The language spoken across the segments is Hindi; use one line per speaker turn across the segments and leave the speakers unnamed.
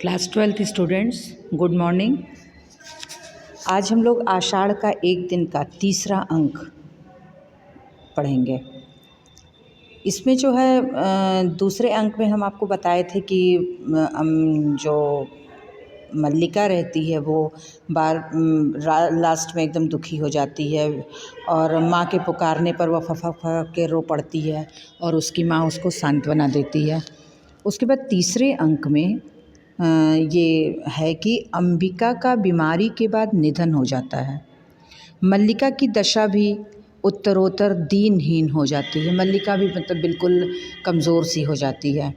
Class 12th students, good morning. आज हम लोग आषाढ़ का एक दिन का तीसरा अंक पढ़ेंगे। इसमें जो है दूसरे अंक में हम आपको बताए थे कि जो मल्लिका रहती है वो लास्ट में एकदम दुखी हो जाती है और माँ के पुकारने पर वह फफा के रो पड़ती है और उसकी माँ उसको सांत्वना देती है। उसके बाद तीसरे अंक में ये है कि अंबिका का बीमारी के बाद निधन हो जाता है। मल्लिका की दशा भी उत्तरोत्तर दीनहीन हो जाती है। मल्लिका भी मतलब बिल्कुल कमज़ोर सी हो जाती है।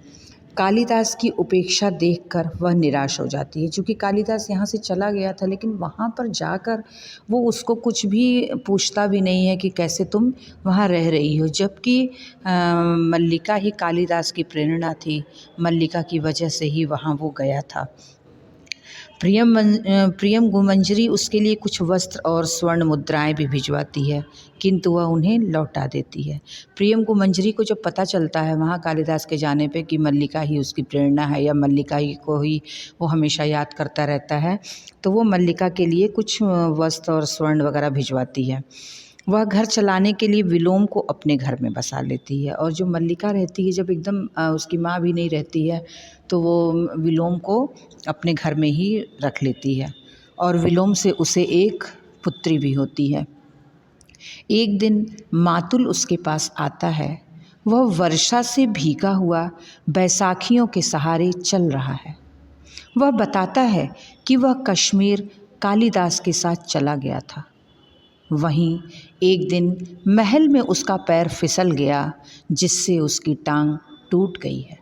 कालिदास की उपेक्षा देखकर वह निराश हो जाती है, क्योंकि कालिदास यहाँ से चला गया था, लेकिन वहाँ पर जाकर वो उसको कुछ भी पूछता भी नहीं है कि कैसे तुम वहाँ रह रही हो, जबकि मल्लिका ही कालिदास की प्रेरणा थी। मल्लिका की वजह से ही वहाँ वो गया था। प्रियम गुमंजरी उसके लिए कुछ वस्त्र और स्वर्ण मुद्राएं भी भिजवाती है, किंतु वह उन्हें लौटा देती है। प्रियम गुमंजरी को जब पता चलता है वहाँ कालिदास के जाने पे कि मल्लिका ही उसकी प्रेरणा है या मल्लिका ही को ही वो हमेशा याद करता रहता है, तो वो मल्लिका के लिए कुछ वस्त्र और स्वर्ण वगैरह भिजवाती है। वह घर चलाने के लिए विलोम को अपने घर में बसा लेती है, और जो मल्लिका रहती है, जब एकदम उसकी माँ भी नहीं रहती है, तो वो विलोम को अपने घर में ही रख लेती है और विलोम से उसे एक पुत्री भी होती है। एक दिन मातुल उसके पास आता है। वह वर्षा से भीगा हुआ बैसाखियों के सहारे चल रहा है। वह बताता है कि वह कश्मीर कालिदास के साथ चला गया था। वहीं एक दिन महल में उसका पैर फिसल गया, जिससे उसकी टांग टूट गई है।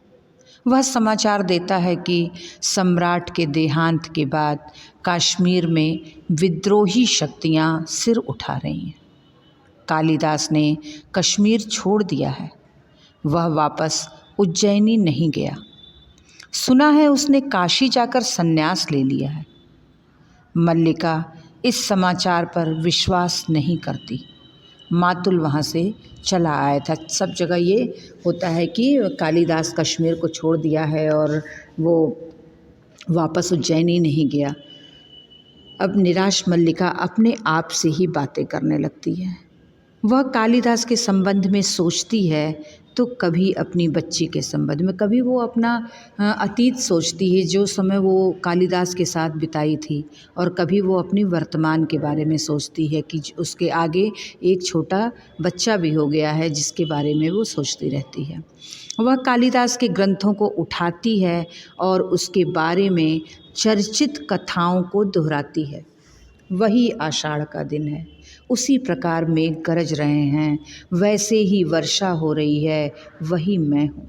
वह समाचार देता है कि सम्राट के देहांत के बाद कश्मीर में विद्रोही शक्तियां सिर उठा रही हैं। कालिदास ने कश्मीर छोड़ दिया है। वह वापस उज्जैनी नहीं गया। सुना है उसने काशी जाकर संन्यास ले लिया है। मल्लिका इस समाचार पर विश्वास नहीं करती। मातुल वहाँ से चला आया था। सब जगह ये होता है कि कालिदास कश्मीर को छोड़ दिया है और वो वापस उज्जैनी नहीं गया। अब निराश मल्लिका अपने आप से ही बातें करने लगती है। वह कालिदास के संबंध में सोचती है तो कभी अपनी बच्ची के संबंध में, कभी वो अपना अतीत सोचती है जो समय वो कालिदास के साथ बिताई थी, और कभी वो अपनी वर्तमान के बारे में सोचती है कि उसके आगे एक छोटा बच्चा भी हो गया है जिसके बारे में वो सोचती रहती है। वह कालिदास के ग्रंथों को उठाती है और उसके बारे में चर्चित कथाओं को दोहराती है। वही आषाढ़ का दिन है। उसी प्रकार मेघ गरज रहे हैं, वैसे ही वर्षा हो रही है। वही मैं हूँ,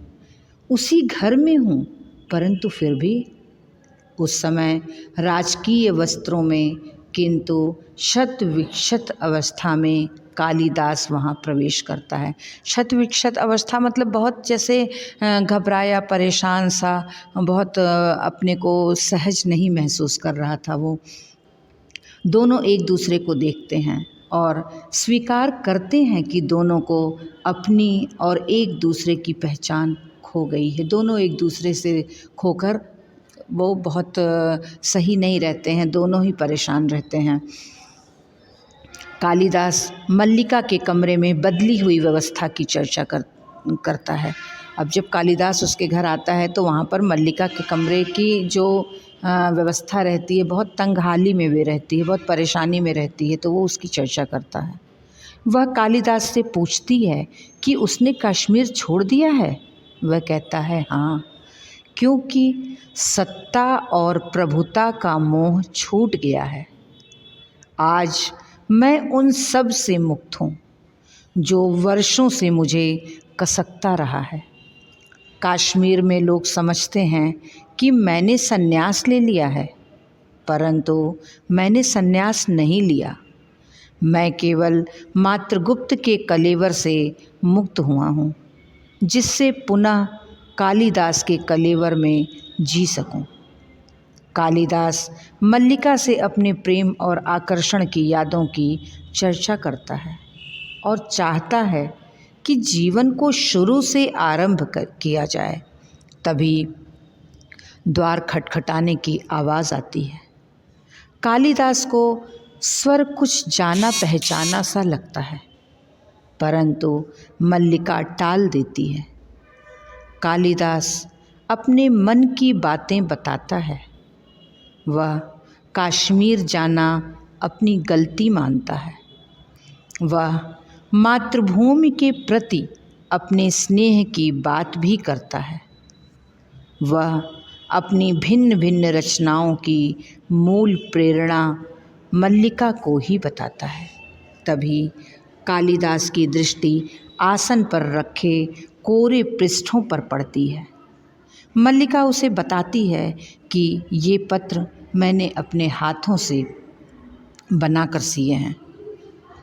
उसी घर में हूँ, परंतु फिर भी उस समय राजकीय वस्त्रों में, किंतु शत विक्षत अवस्था में कालिदास वहाँ प्रवेश करता है। शत विक्षत अवस्था मतलब बहुत जैसे घबराया परेशान सा, बहुत अपने को सहज नहीं महसूस कर रहा था वो। दोनों एक दूसरे को देखते हैं और स्वीकार करते हैं कि दोनों को अपनी और एक दूसरे की पहचान खो गई है। दोनों एक दूसरे से खोकर वो बहुत सही नहीं रहते हैं, दोनों ही परेशान रहते हैं। कालिदास मल्लिका के कमरे में बदली हुई व्यवस्था की चर्चा करता है। अब जब कालिदास उसके घर आता है तो वहाँ पर मल्लिका के कमरे की जो व्यवस्था रहती है, बहुत तंगहाली में वे रहती है, बहुत परेशानी में रहती है, तो वो उसकी चर्चा करता है। वह कालिदास से पूछती है कि उसने कश्मीर छोड़ दिया है। वह कहता है हाँ, क्योंकि सत्ता और प्रभुता का मोह छूट गया है। आज मैं उन सब से मुक्त हूँ जो वर्षों से मुझे कसकता रहा है। कश्मीर में लोग समझते हैं कि मैंने संन्यास ले लिया है, परंतु मैंने संन्यास नहीं लिया। मैं केवल मातृगुप्त के कलेवर से मुक्त हुआ हूँ, जिससे पुनः कालिदास के कलेवर में जी सकूं। कालिदास मल्लिका से अपने प्रेम और आकर्षण की यादों की चर्चा करता है और चाहता है कि जीवन को शुरू से आरंभ किया जाए। तभी द्वार खटखटाने की आवाज़ आती है। कालिदास को स्वर कुछ जाना पहचाना सा लगता है, परंतु मल्लिका टाल देती है। कालिदास अपने मन की बातें बताता है। वह कश्मीर जाना अपनी गलती मानता है। वह मातृभूमि के प्रति अपने स्नेह की बात भी करता है। वह अपनी भिन्न भिन्न रचनाओं की मूल प्रेरणा मल्लिका को ही बताता है। तभी कालिदास की दृष्टि आसन पर रखे कोरे पृष्ठों पर पड़ती है। मल्लिका उसे बताती है कि ये पत्र मैंने अपने हाथों से बनाकर सिए हैं।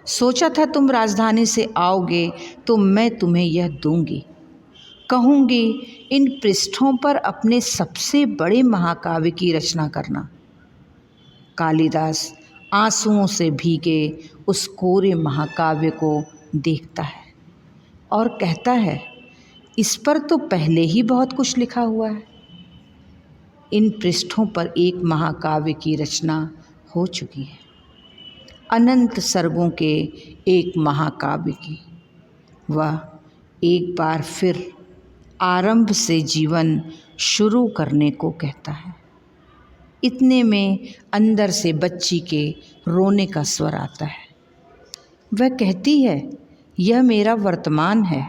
सोचा था तुम राजधानी से आओगे तो मैं तुम्हें यह दूंगी। कहूँगी इन पृष्ठों पर अपने सबसे बड़े महाकाव्य की रचना करना। कालिदास आंसुओं से भीगे उस कोरे महाकाव्य को देखता है और कहता है, इस पर तो पहले ही बहुत कुछ लिखा हुआ है। इन पृष्ठों पर एक महाकाव्य की रचना हो चुकी है, अनंत सर्गों के एक महाकाव्य की। वह एक बार फिर आरंभ से जीवन शुरू करने को कहता है। इतने में अंदर से बच्ची के रोने का स्वर आता है। वह कहती है, यह मेरा वर्तमान है।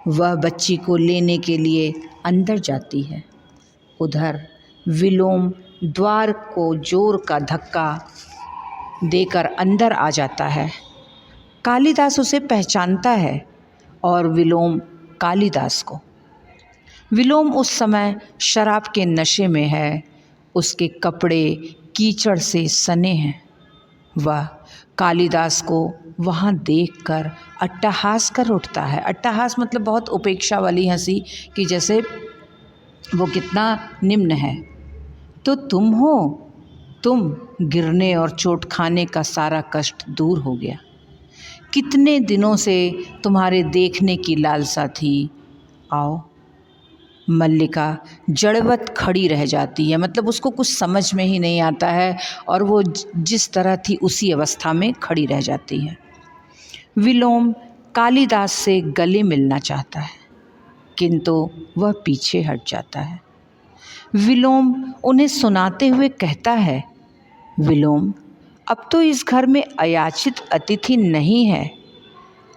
वह बच्ची को लेने के लिए अंदर जाती है। उधर विलोम द्वार को जोर का धक्का देकर अंदर आ जाता है। कालिदास उसे पहचानता है और विलोम कालिदास को। विलोम उस समय शराब के नशे में है। उसके कपड़े कीचड़ से सने हैं। वह कालिदास को वहाँ देखकर अट्टहास कर उठता है। अट्टहास मतलब बहुत उपेक्षा वाली हंसी, कि जैसे वो कितना निम्न है। तो तुम हो, तुम, गिरने और चोट खाने का सारा कष्ट दूर हो गया। कितने दिनों से तुम्हारे देखने की लालसा थी, आओ। मल्लिका जड़वत खड़ी रह जाती है, मतलब उसको कुछ समझ में ही नहीं आता है और वो जिस तरह थी उसी अवस्था में खड़ी रह जाती है। विलोम कालिदास से गले मिलना चाहता है, किंतु वह पीछे हट जाता है। विलोम उन्हें सुनाते हुए कहता है, विलोम, अब तो इस घर में अयाचित अतिथि नहीं है।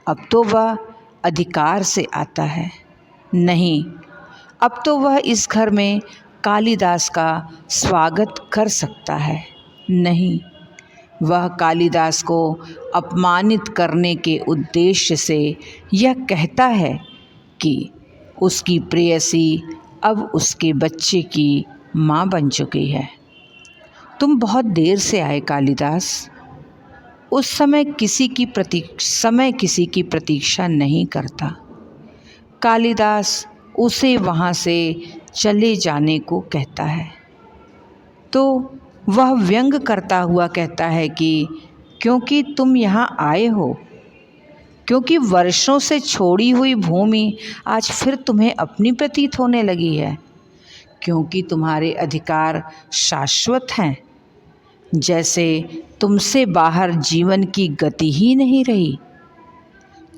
अब तो वह अधिकार से आता है। नहीं, अब तो वह इस घर में कालिदास का स्वागत कर सकता है। नहीं, वह कालिदास को अपमानित करने के उद्देश्य से यह कहता है कि उसकी प्रेयसी अब उसके बच्चे की माँ बन चुकी है। तुम बहुत देर से आए कालिदास। उस समय किसी की प्रतीक्षा नहीं करता। कालिदास उसे वहाँ से चले जाने को कहता है तो वह व्यंग करता हुआ कहता है कि क्योंकि तुम यहाँ आए हो, क्योंकि वर्षों से छोड़ी हुई भूमि आज फिर तुम्हें अपनी प्रतीत होने लगी है, क्योंकि तुम्हारे अधिकार शाश्वत हैं, जैसे तुमसे बाहर जीवन की गति ही नहीं रही।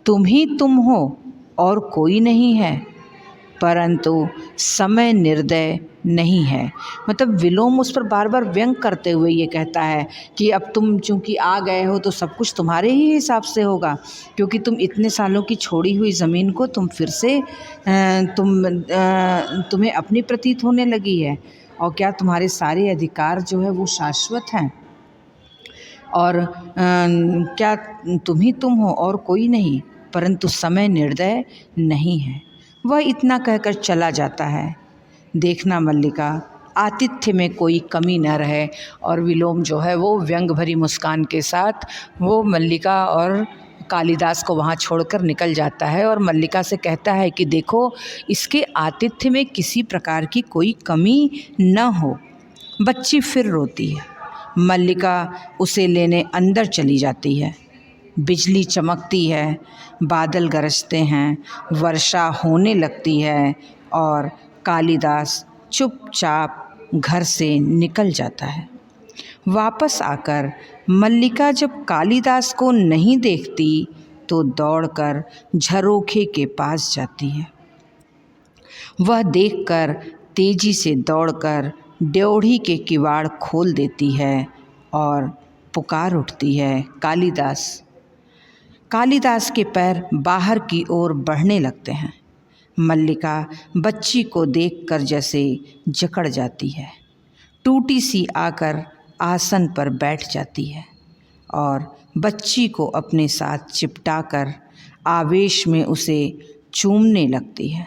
तुम ही तुम हो और कोई नहीं है, परंतु समय निर्दय नहीं है। मतलब विलोम उस पर बार बार व्यंग करते हुए ये कहता है कि अब तुम चूँकि आ गए हो तो सब कुछ तुम्हारे ही हिसाब से होगा, क्योंकि तुम इतने सालों की छोड़ी हुई ज़मीन को तुम फिर से तुम्हें अपनी प्रतीत होने लगी है, और क्या तुम्हारे सारे अधिकार जो है वो शाश्वत हैं, और क्या तुम ही तुम हो और कोई नहीं, परंतु समय निर्दय नहीं है। वह इतना कहकर चला जाता है। देखना मल्लिका, आतिथ्य में कोई कमी न रहे। और विलोम जो है वो व्यंग भरी मुस्कान के साथ वो मल्लिका और कालिदास को वहाँ छोड़कर निकल जाता है और मल्लिका से कहता है कि देखो, इसके आतिथ्य में किसी प्रकार की कोई कमी न हो। बच्ची फिर रोती है। मल्लिका उसे लेने अंदर चली जाती है। बिजली चमकती है, बादल गरजते हैं, वर्षा होने लगती है और कालिदास चुपचाप घर से निकल जाता है। वापस आकर मल्लिका जब कालिदास को नहीं देखती तो दौड़कर झरोखे के पास जाती है। वह देखकर तेजी से दौड़कर ड्योढ़ी के किवाड़ खोल देती है और पुकार उठती है, कालिदास। कालिदास के पैर बाहर की ओर बढ़ने लगते हैं। मल्लिका बच्ची को देखकर जैसे जकड़ जाती है, टूटी सी आकर आसन पर बैठ जाती है और बच्ची को अपने साथ चिपटाकर आवेश में उसे चूमने लगती है।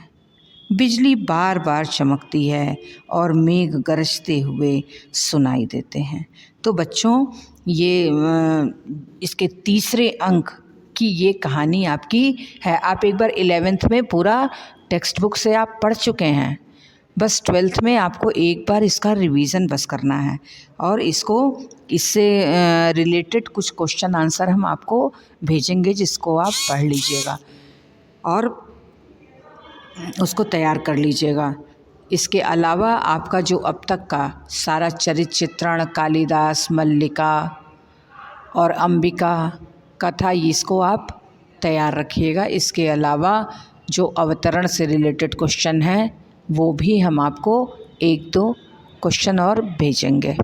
बिजली बार बार चमकती है और मेघ गरजते हुए सुनाई देते हैं। तो बच्चों, ये इसके तीसरे अंक की ये कहानी आपकी है। आप एक बार 11th में पूरा टेक्स्ट बुक से आप पढ़ चुके हैं, बस 12th में आपको एक बार इसका रिवीजन बस करना है और इससे रिलेटेड कुछ क्वेश्चन आंसर हम आपको भेजेंगे, जिसको आप पढ़ लीजिएगा और उसको तैयार कर लीजिएगा। इसके अलावा आपका जो अब तक का सारा चरित्र चित्रण, कालिदास, मल्लिका और अंबिका कथा, इसको आप तैयार रखिएगा। इसके अलावा जो अवतरण से रिलेटेड क्वेश्चन हैं वो भी हम आपको 1-2 क्वेश्चन और भेजेंगे।